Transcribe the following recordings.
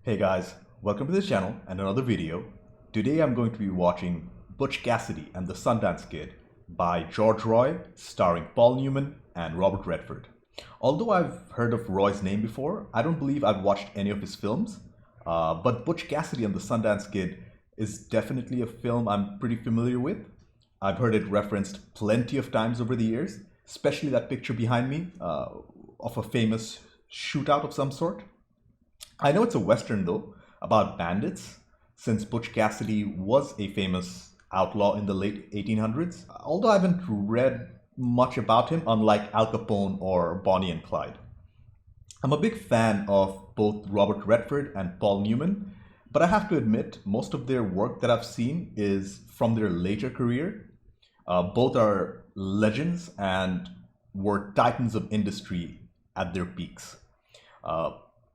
Hey guys, welcome to the channel and another video. Today I'm going to be watching Butch Cassidy and the Sundance Kid by George Roy, starring Paul Newman and Robert Redford. Although I've heard of Roy's name before, I don't believe I've watched any of his films. But Butch Cassidy and the Sundance Kid is definitely a film I'm pretty familiar with. I've heard it referenced plenty of times over the years, especially that picture behind me of a famous shootout of some sort. I know it's a Western though, about bandits, since Butch Cassidy was a famous outlaw in the late 1800s. Although I haven't read much about him, unlike Al Capone or Bonnie and Clyde. I'm a big fan of both Robert Redford and Paul Newman, but I have to admit, most of their work that I've seen is from their later career. Both are legends and were titans of industry at their peaks.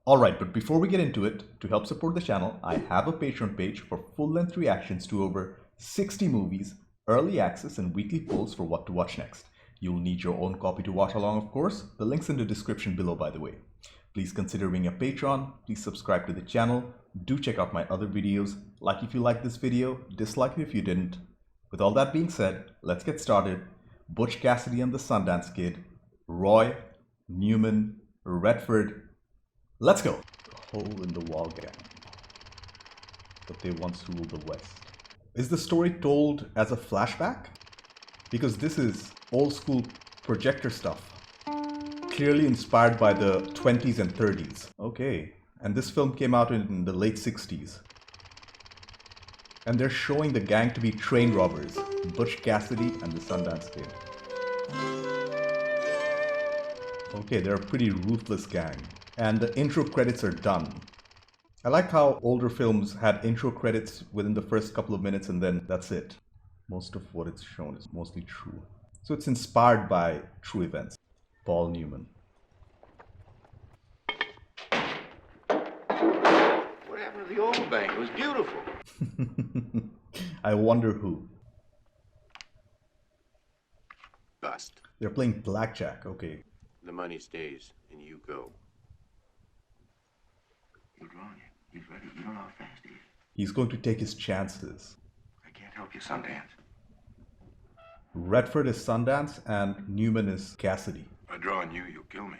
Alright, but before we get into it, to help support the channel, I have a Patreon page for full-length reactions to over 60 movies, early access, and weekly polls for what to watch next. You'll need your own copy to watch along, of course. The link's in the description below, by the way. Please consider being a patron, please subscribe to the channel, do check out my other videos, like if you liked this video, dislike it if you didn't. With all that being said, let's get started. Butch Cassidy and the Sundance Kid, Roy, Newman, Redford. Let's go! The hole in the wall gang. But they once ruled the West. Is the story told as a flashback? Because this is old school projector stuff. Clearly inspired by the 20s and 30s. Okay. And this film came out in the late 60s. And they're showing the gang to be train robbers. Butch Cassidy and the Sundance Kid. Okay, they're a pretty ruthless gang. And the intro credits are done. I like how older films had intro credits within the first couple of minutes and then that's it. Most of what it's shown is mostly true. So it's inspired by true events. Paul Newman. What happened to the old bank? It was beautiful. I wonder who. Bust. They're playing blackjack, okay. The money stays, and you go. You're drawing it. He's ready. You don't know how fast he is. He's going to take his chances. I can't help you, Sundance. Redford is Sundance and Newman is Cassidy. If I draw on you, you'll kill me.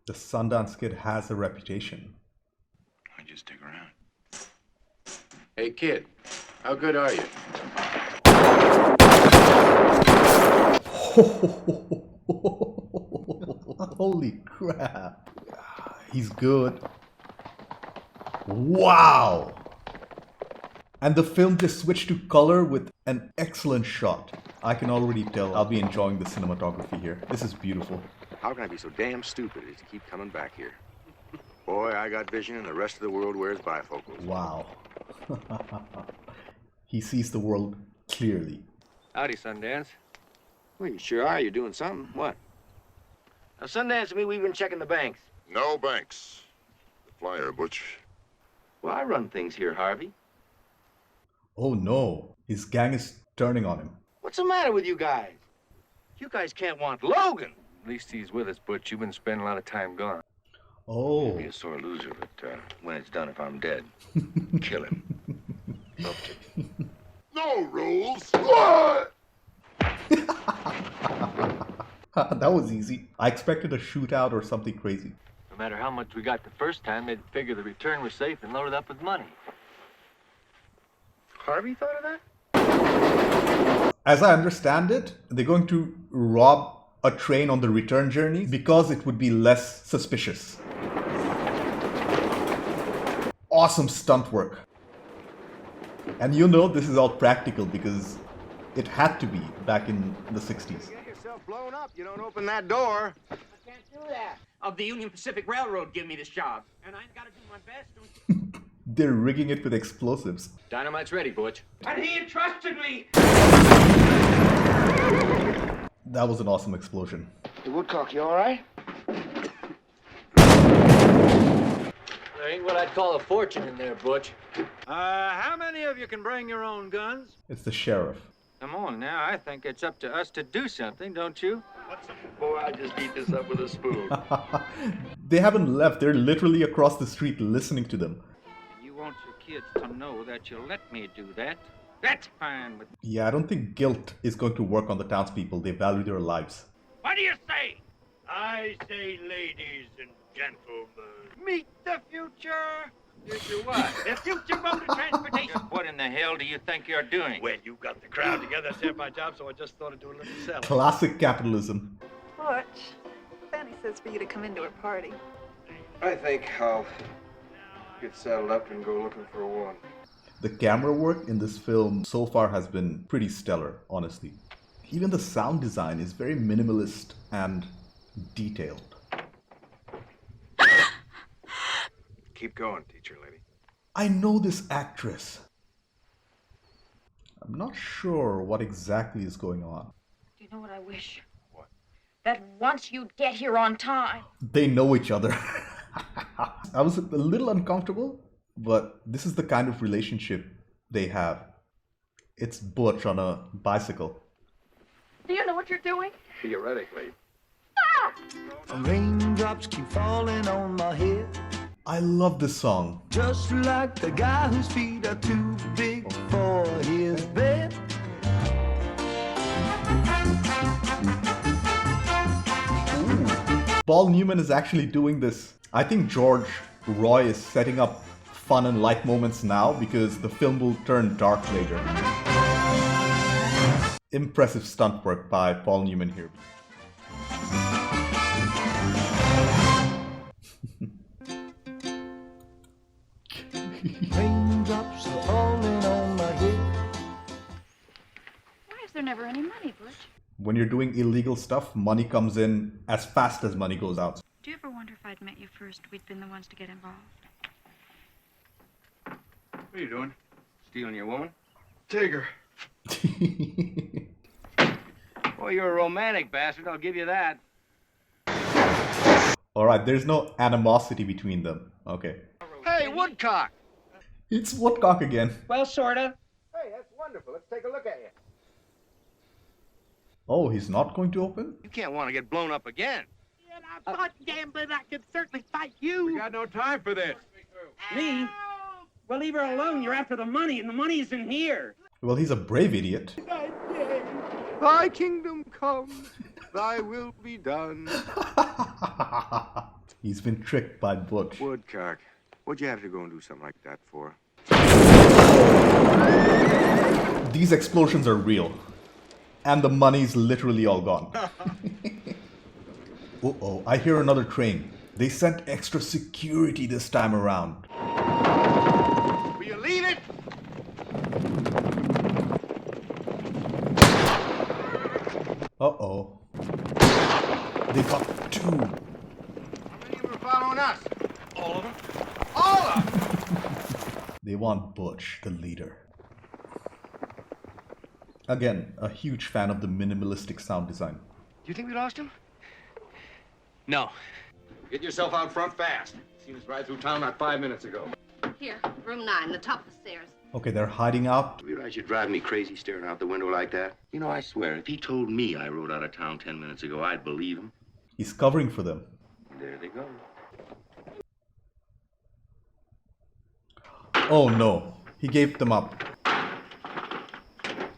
The Sundance Kid has a reputation. I just stick around. Hey, kid, how good are you? Holy crap. He's good. Wow! And the film just switched to color with an excellent shot. I can already tell I'll be enjoying the cinematography here. This is beautiful. How can I be so damn stupid as to keep coming back here? Boy, I got vision and the rest of the world wears bifocals. Wow. He sees the world clearly. Howdy, Sundance. Well, you sure are. You're doing something. What? Now, Sundance and me, we've been checking the banks. No banks. The flyer, Butch. Well, I run things here, Harvey. Oh no, his gang is turning on him. What's the matter with you guys? You guys can't want Logan. At least he's with us, Butch. You've been spending a lot of time gone. Oh. Be a sore loser, but when it's done, if I'm dead, kill him. Up to No rules. That was easy. I expected a shootout or something crazy. No matter how much we got the first time, they'd figure the return was safe and loaded up with money. Harvey thought of that? As I understand it, they're going to rob a train on the return journey because it would be less suspicious. Awesome stunt work. And you know this is all practical because it had to be back in the 60s. get yourself blown up. You don't open that door. I can't do that. The Union Pacific Railroad give me this job, and I got to do my best. Don't They're rigging it with explosives. Dynamite's ready, Butch. And he entrusted me. That was an awesome explosion. The Woodcock, you all right? There ain't what I'd call a fortune in there, Butch. How many of you can bring your own guns? It's the sheriff. Come on now, I think it's up to us to do something, don't you? Boy, I just eat this up with a spoon. They haven't left. They're literally across the street listening to them. You want your kids to know that you'll let me do that? That's fine with me. Yeah, I don't think guilt is going to work on the townspeople. They value their lives. What do you say? I say, ladies and gentlemen. Meet the future. Future what? The future mode of transportation. What in the hell do you think you're doing? Well, you got the crowd together. That's half my job, so I just thought I'd do a little selling. Classic capitalism. Butch, Fanny says for you to come into her party. I think I'll get saddled up and go looking for one. The camera work in this film so far has been pretty stellar, honestly. Even the sound design is very minimalist and detailed. Keep going, teacher lady. I know this actress. I'm not sure what exactly is going on. Do you know what I wish? What? That once you'd get here on time. They know each other. I was a little uncomfortable, but this is the kind of relationship they have. It's Butch on a bicycle. Do you know what you're doing? Theoretically. Raindrops keep falling on my head, I love this song. just like the guy whose feet are too big for his bed. Paul Newman is actually doing this. I think George Roy is setting up fun and light moments now because the film will turn dark later. Impressive stunt work by Paul Newman here. Raindrops are falling on my head. Why is there never any money, Butch? When you're doing illegal stuff, money comes in as fast as money goes out. Do you ever wonder if I'd met you first, we'd been the ones to get involved? What are you doing? Stealing your woman? Take her. Boy, you're a romantic bastard, I'll give you that. Alright, there's no animosity between them. Okay. Hey, Woodcock! It's Woodcock again. Well, sorta. Hey, that's wonderful. Let's take a look at you. Oh, he's not going to open? You can't want to get blown up again. I thought gambling I could certainly fight you. We got no time for this. Me? Well, leave her alone. You're after the money, and the money's in here. Well, he's a brave idiot. Thy kingdom come, thy will be done. He's been tricked by Butch. Woodcock, what'd you have to go and do something like that for? These explosions are real. And the money's literally all gone. Uh-oh, I hear another train. They sent extra security this time around. Will you leave it? Uh-oh. They got two. How many of them are following us? All of them? All of them! They want Butch, the leader. Again, a huge fan of the minimalistic sound design. Do you think we lost him? No. Get yourself out front fast. Seen us ride through town not 5 minutes ago. Here, room 9, the top of the stairs. Okay, they're hiding out. You realize you're driving me crazy staring out the window like that? You know, I swear, if he told me I rode out of town 10 minutes ago, I'd believe him. He's covering for them. There they go. Oh no, he gave them up.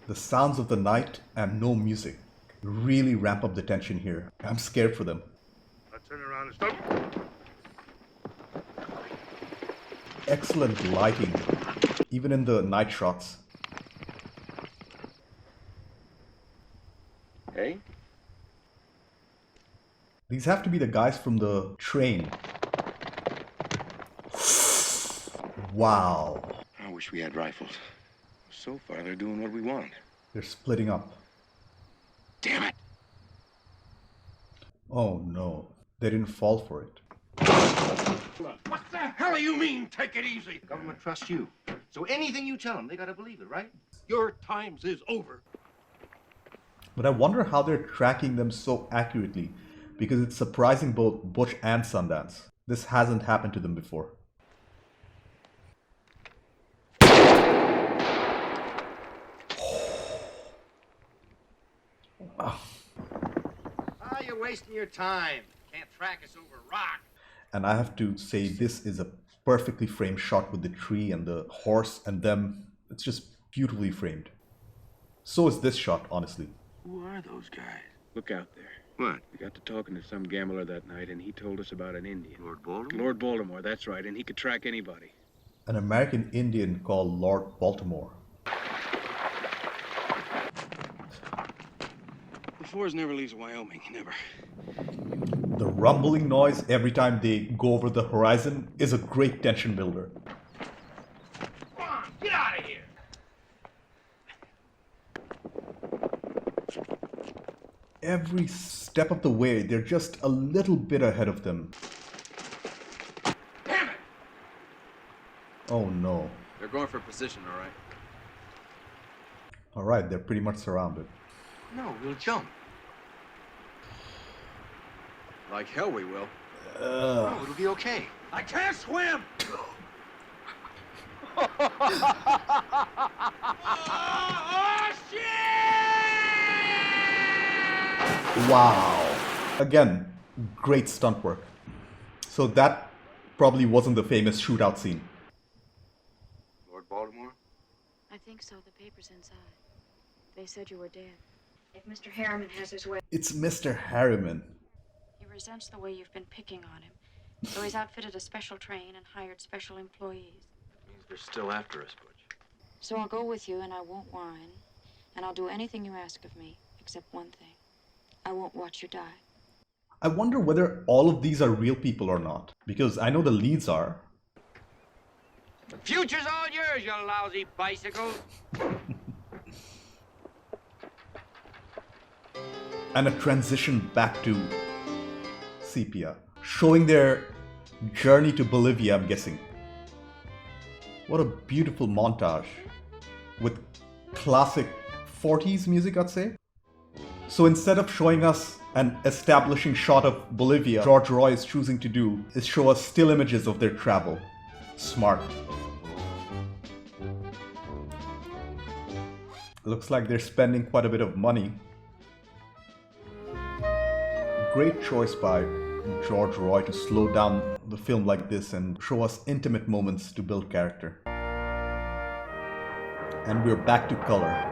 The sounds of the night and no music really ramp up the tension here. I'm scared for them. Let's turn around and stop. Excellent lighting, even in the night shots. Hey? These have to be the guys from the train. Wow. I wish we had rifles. So far, they're doing what we want. They're splitting up. Damn it! Oh no, they didn't fall for it. What the hell do you mean, take it easy? Government trusts you. So anything you tell them, they gotta believe it, right? Your times is over. But I wonder how they're tracking them so accurately, because it's surprising both Butch and Sundance. This hasn't happened to them before. wasting your time. Can't track us over rock. And I have to say, this is a perfectly framed shot with the tree and the horse and them. It's just beautifully framed. So is this shot, honestly. Who are those guys? Look out there. What? We got to talking to some gambler that night, and he told us about an Indian. Lord Baltimore? Lord Baltimore, that's right, and he could track anybody. An American Indian called Lord Baltimore. The forest never leaves Wyoming, never. The rumbling noise every time they go over the horizon is a great tension builder. Come on, get out of here. Every step of the way, they're just a little bit ahead of them. Damn it! Oh no. They're going for position, all right? Alright, they're pretty much surrounded. No, we'll jump. Like hell we will. No, it'll be okay. I can't swim! Wow. Again, great stunt work. So that probably wasn't the famous shootout scene. Lord Baltimore? I think so. The paper's inside. They said you were dead. If Mr. Harriman has his way, It's Mr. Harriman. he resents the way you've been picking on him. So he's outfitted a special train and hired special employees. Means they're still after us, Butch. So I'll go with you and I won't whine. And I'll do anything you ask of me, except one thing. I won't watch you die. I wonder whether all of these are real people or not. Because I know the leads are. The future's all yours, you lousy bicycle. And a transition back to sepia. Showing their journey to Bolivia, I'm guessing. What a beautiful montage. With classic 40s music, I'd say. So instead of showing us an establishing shot of Bolivia, George Roy is choosing to do is show us still images of their travel. Smart. Looks like they're spending quite a bit of money. Great choice by George Roy to slow down the film like this and show us intimate moments to build character. And we're back to color.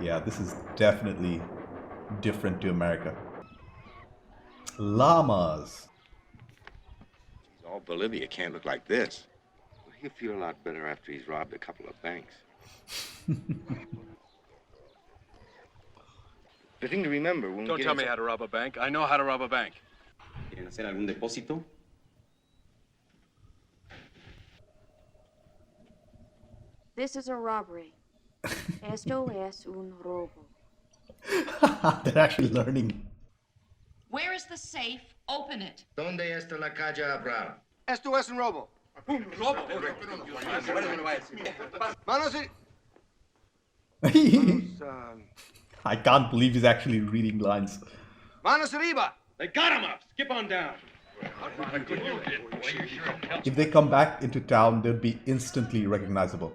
Yeah, this is definitely different to America. Llamas. All Bolivia can't look like this. Well, he'll feel a lot better after he's robbed a couple of banks. The thing to remember when Don't tell me how to rob a bank. I know how to rob a bank. ¿Quieren hacer algún depósito? This is a robbery. Esto es un robo. They're actually learning. Where is the safe? Open it. ¿Dónde está la calle Abraham? Esto es un robo. Manos I can't believe he's actually reading lines. Manos arriba! They got him up. Skip on down. If they come back into town, they'd be instantly recognizable.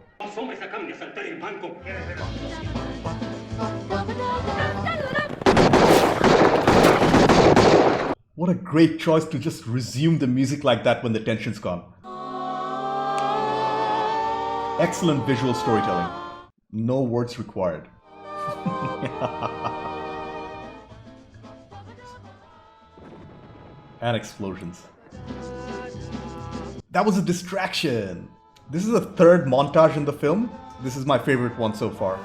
What a great choice to just resume the music like that when the tension's gone. Excellent visual storytelling. No words required. And explosions. That was a distraction. This is the third montage in the film. This is my favorite one so far.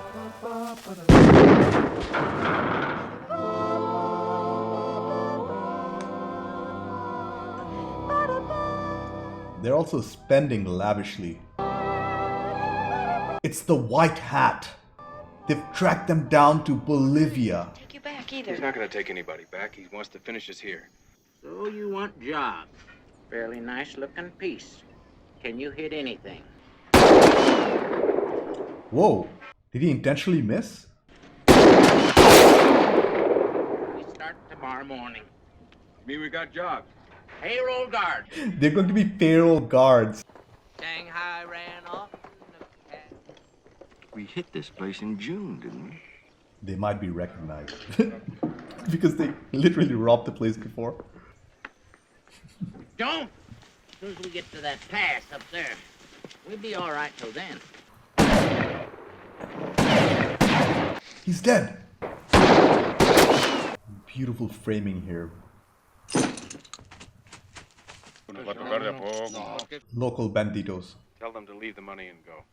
They're also spending lavishly. It's the white hat. They've tracked them down to Bolivia. Take you back either. He's not going to take anybody back. He wants to finish us here. So you want jobs. Fairly nice looking piece. Can you hit anything? Whoa, did he intentionally miss? We start tomorrow morning. Me, we got jobs. Payroll guard. They're going to be payroll guards. Shanghai ran off in the past. We hit this place in June, didn't we? They might be recognized. because they literally robbed the place before. Don't! As soon as we get to that pass up there, we'll be all right till then. He's dead! Beautiful framing here. Local banditos. Tell them to leave the money and go.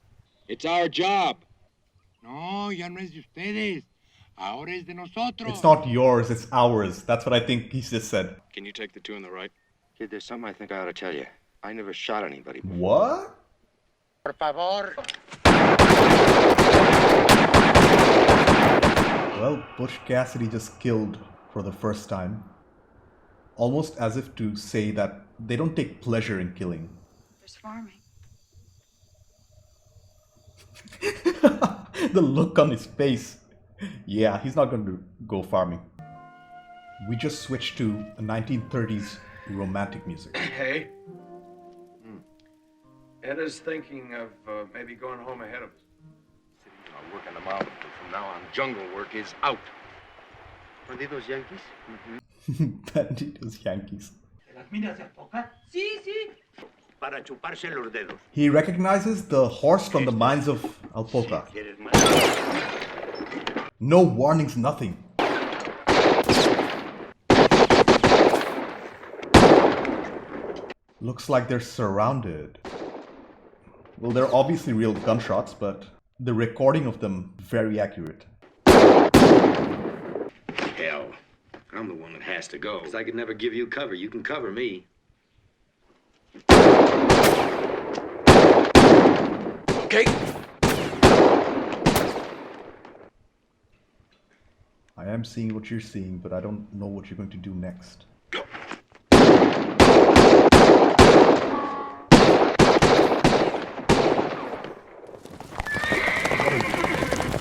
It's our job. No, ya no es de ustedes. Ahora es de nosotros. It's not yours, it's ours. That's what I think he just said. Can you take the two on the right? Kid, there's something I think I ought to tell you. I never shot anybody before. What? Por favor. Well, Butch Cassidy just killed for the first time. Almost as if to say that they don't take pleasure in killing. There's farming. The look on his face. Yeah, he's not going to go farming. We just switched to a 1930s romantic music. Hey. Edda's thinking of maybe going home ahead of us. I'll work in the mountains, but from now on, jungle work is out. Bandidos Yankees? Banditos Yankees. ¿Las minas se enfocan? Sí, sí. Para chuparse los dedos. He recognizes the horse from the mines of Alpoca. No warnings, nothing. Looks like they're surrounded. Well, they're obviously real gunshots, but the recording of them very accurate. Hell, I'm the one that has to go. Because I could never give you cover. You can cover me. Okay. I am seeing what you're seeing, but I don't know what you're going to do next. Go.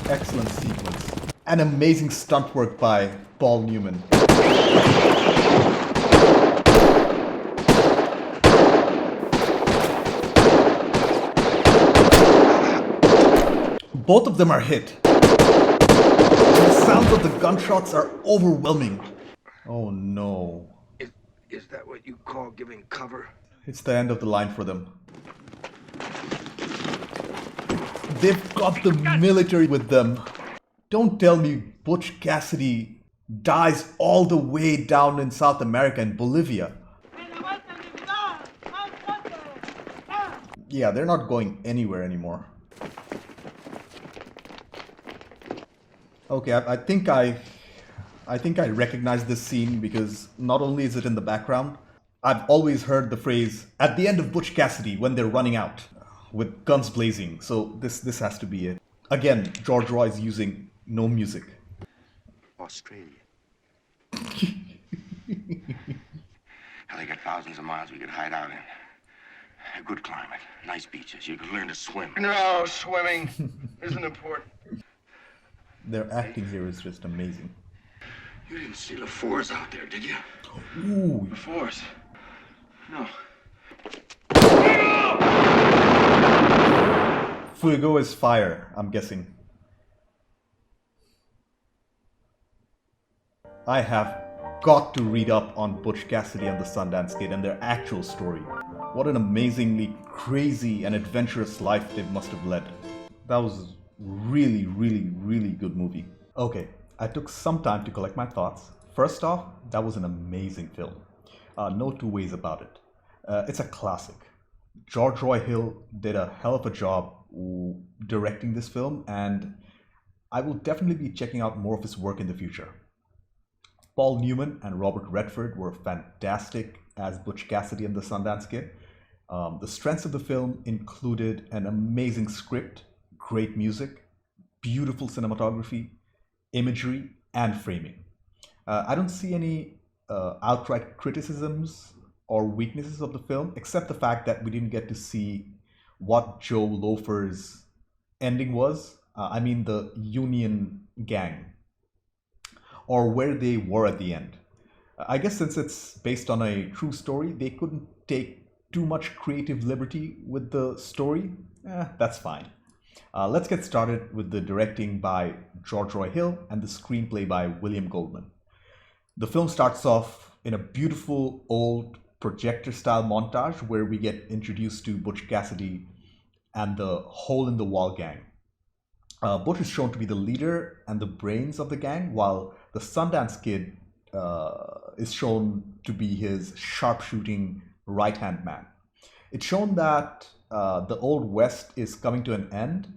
Excellent sequence. An amazing stunt work by Paul Newman. Both of them are hit. The sounds of the gunshots are overwhelming. Oh no. Is that what you call giving cover? It's the end of the line for them. They've got the military with them. Don't tell me Butch Cassidy dies all the way down in South America in Bolivia. Yeah, they're not going anywhere anymore. Okay, I think I recognize this scene because not only is it in the background, I've always heard the phrase at the end of Butch Cassidy when they're running out with guns blazing. So this has to be it. Again, George Roy is using no music. Australia. They got thousands of miles we could hide out in. A good climate, nice beaches. You could learn to swim. No, swimming isn't important. Their acting here is just amazing. You didn't see LaFours out there, did you? Ooh. LaFours? No. Fuego is fire, I'm guessing. I have got to read up on Butch Cassidy and the Sundance Kid and their actual story. What an amazingly crazy and adventurous life they must have led. That was really, really, really good movie. Okay, I took some time to collect my thoughts. First off, that was an amazing film. No two ways about it. It's a classic. George Roy Hill did a hell of a job directing this film, and I will definitely be checking out more of his work in the future. Paul Newman and Robert Redford were fantastic as Butch Cassidy and the Sundance Kid. The strengths of the film included an amazing script, great music, beautiful cinematography, imagery, and framing. I don't see any outright criticisms or weaknesses of the film, except the fact that we didn't get to see what Joe Loafer's ending was. I mean the Union gang, or where they were at the end. I guess since it's based on a true story, they couldn't take too much creative liberty with the story. That's fine. Let's get started with the directing by George Roy Hill and the screenplay by William Goldman. The film starts off in a beautiful old projector-style montage where we get introduced to Butch Cassidy and the Hole in the Wall gang. Butch is shown to be the leader and the brains of the gang, while the Sundance Kid is shown to be his sharpshooting right-hand man. It's shown that the Old West is coming to an end,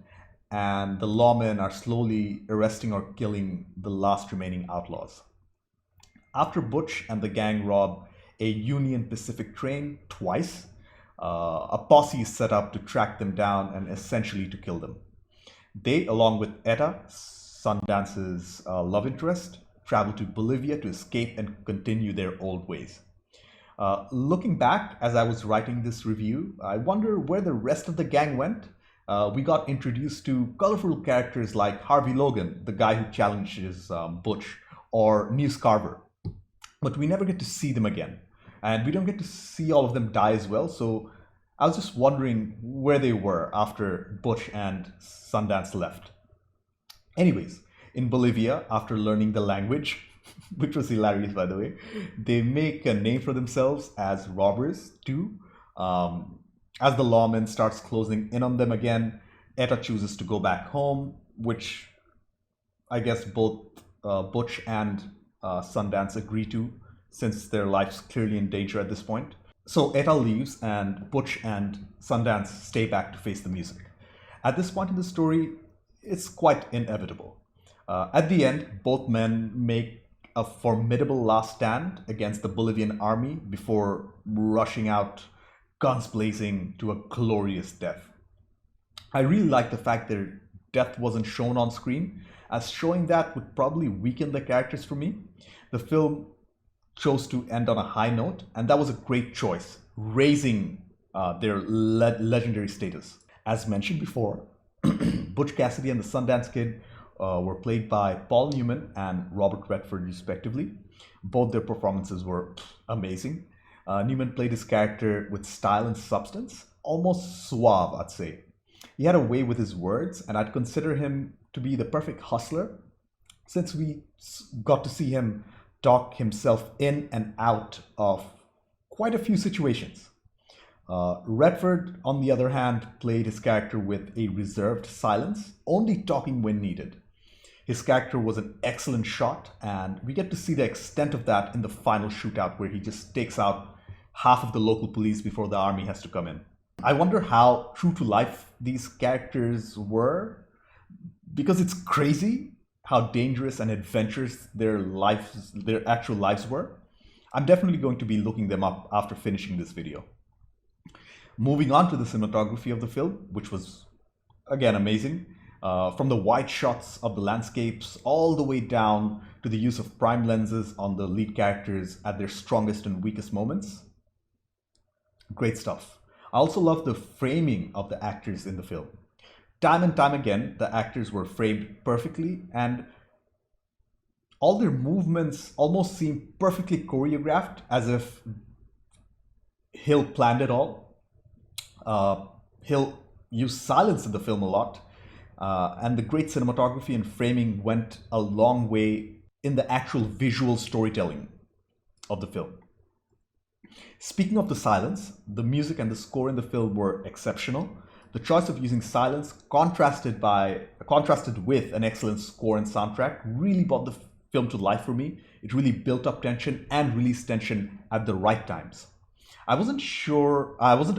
and the lawmen are slowly arresting or killing the last remaining outlaws. After Butch and the gang rob a Union Pacific train twice, a posse is set up to track them down and essentially to kill them. They, along with Etta, Sundance's love interest, travel to Bolivia to escape and continue their old ways. Looking back as I was writing this review, I wonder where the rest of the gang went. We got introduced to colorful characters like Harvey Logan, the guy who challenges Butch, or News Carver. But we never get to see them again. And we don't get to see all of them die as well, so I was just wondering where they were after Butch and Sundance left. Anyways, in Bolivia, after learning the language, which was hilarious by the way, they make a name for themselves as robbers too. As the lawman starts closing in on them again, Etta chooses to go back home, which I guess both Butch and Sundance agree to, since their life's clearly in danger at this point. So Etta leaves and Butch and Sundance stay back to face the music. At this point in the story, it's quite inevitable. At the end, both men make a formidable last stand against the Bolivian army before rushing out, guns blazing, to a glorious death. I really like the fact their death wasn't shown on screen, as showing that would probably weaken the characters for me. The film chose to end on a high note, and that was a great choice, raising their legendary status. As mentioned before, Butch Cassidy and the Sundance Kid were played by Paul Newman and Robert Redford respectively. Both their performances were amazing. Newman played his character with style and substance, almost suave, I'd say. He had a way with his words, and I'd consider him to be the perfect hustler, since we got to see him talk himself in and out of quite a few situations. Redford, on the other hand, played his character with a reserved silence, only talking when needed. His character was an excellent shot, and we get to see the extent of that in the final shootout where he just takes out half of the local police before the army has to come in. I wonder how true to life these characters were, because it's crazy how dangerous and adventurous their actual lives were. I'm definitely going to be looking them up after finishing this video. Moving on to the cinematography of the film, which was again amazing. From the wide shots of the landscapes all the way down to the use of prime lenses on the lead characters at their strongest and weakest moments. Great stuff. I also love the framing of the actors in the film. Time and time again, the actors were framed perfectly, and all their movements almost seemed perfectly choreographed, as if Hill planned it all. Hill used silence in the film a lot, and the great cinematography and framing went a long way in the actual visual storytelling of the film. Speaking of the silence, the music and the score in the film were exceptional. The choice of using silence contrasted with an excellent score and soundtrack really brought the film to life for me. It really built up tension and released tension at the right times. I wasn't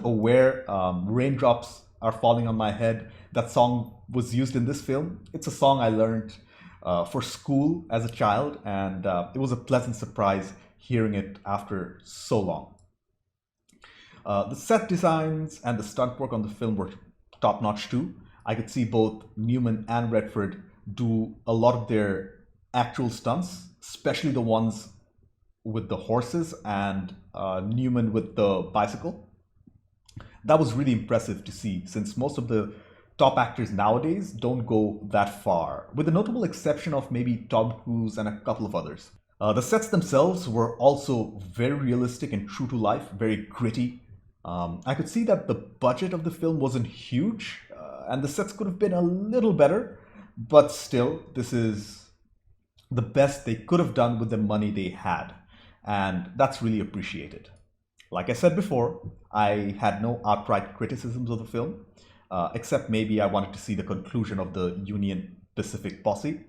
aware Raindrops Are Falling on My Head, that song was used in this film. It's a song I learned for school as a child, and it was a pleasant surprise hearing it after so long. The set designs and the stunt work on the film were top-notch too. I could see both Newman and Redford do a lot of their actual stunts, especially the ones with the horses and Newman with the bicycle. That was really impressive to see, since most of the top actors nowadays don't go that far, with the notable exception of maybe Tom Cruise and a couple of others. The sets themselves were also very realistic and true to life, very gritty. I could see that the budget of the film wasn't huge, and the sets could have been a little better, but still, this is the best they could have done with the money they had, and that's really appreciated. Like I said before, I had no outright criticisms of the film, except maybe I wanted to see the conclusion of the Union Pacific posse.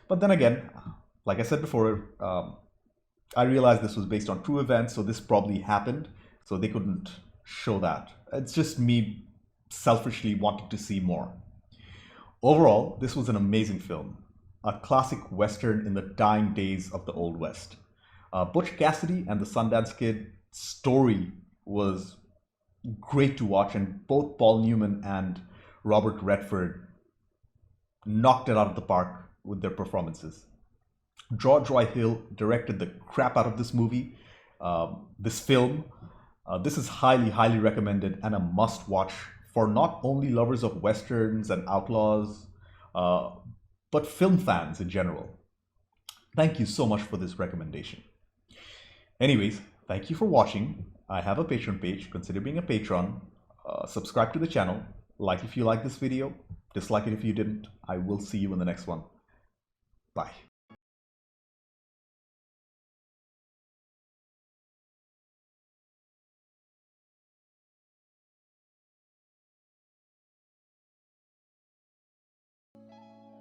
But then again, like I said before, I realized this was based on true events, so this probably happened, so they couldn't show that. It's just me selfishly wanting to see more. Overall, this was an amazing film, a classic Western in the dying days of the Old West. Butch Cassidy and the Sundance Kid story was great to watch, and both Paul Newman and Robert Redford knocked it out of the park with their performances. George Roy Hill directed the crap out of this movie, this film. This is highly, highly recommended and a must-watch for not only lovers of Westerns and outlaws, but film fans in general. Thank you so much for this recommendation. Anyways, thank you for watching. I have a Patreon page. Consider being a patron. Subscribe to the channel. Like if you like this video. Dislike it if you didn't. I will see you in the next one. Bye.